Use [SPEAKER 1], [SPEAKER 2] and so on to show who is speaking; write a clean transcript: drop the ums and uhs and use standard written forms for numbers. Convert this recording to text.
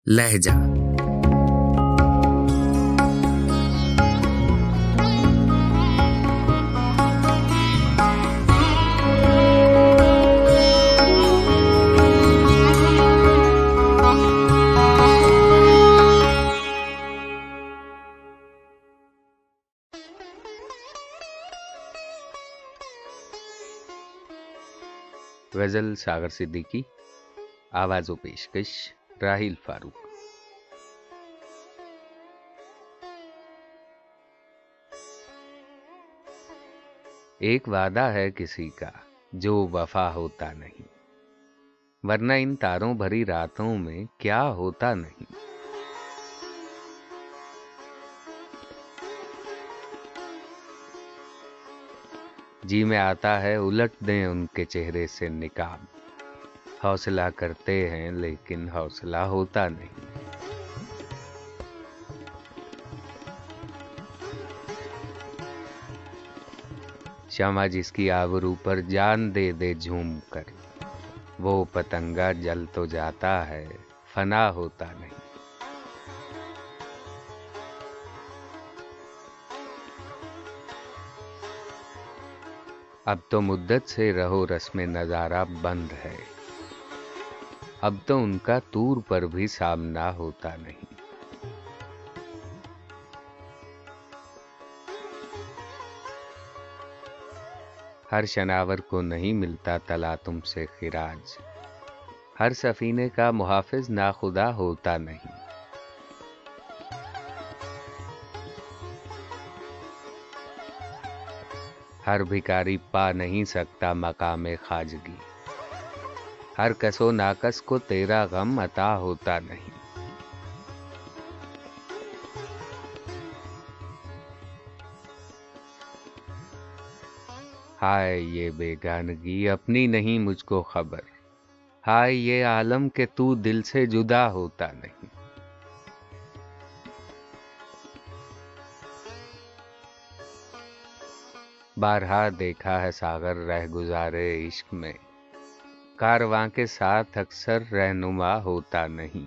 [SPEAKER 1] लहजा।
[SPEAKER 2] गजल सागर सिद्दीकी, आवाज़ो पेशकश राहिल फारूक। एक वादा है किसी का जो वफा होता नहीं, वरना इन तारों भरी रातों में क्या होता नहीं। जी में आता है उलट दें उनके चेहरे से निकाब, हौसला करते हैं लेकिन हौसला होता नहीं। शमा जिसकी आबरू पर जान दे दे झूम कर, वो पतंगा जल तो जाता है फना होता नहीं। अब तो मुद्दत से रहो रस्म नजारा बंद है, अब तो उनका तूर पर भी सामना होता नहीं। हर शनावर को नहीं मिलता तला तुमसे खिराज, हर सफीने का मुहाफिज नाखुदा होता नहीं। हर भिखारी पा नहीं सकता मकामे खाजगी, हर कसो नाकस को तेरा गम अता होता नहीं। हाय ये बेगानगी अपनी नहीं मुझको खबर, हाय ये आलम के तू दिल से जुदा होता नहीं। बारहा देखा है सागर रह गुजारे इश्क में, कारवां के साथ अक्सर रहनुमा होता नहीं।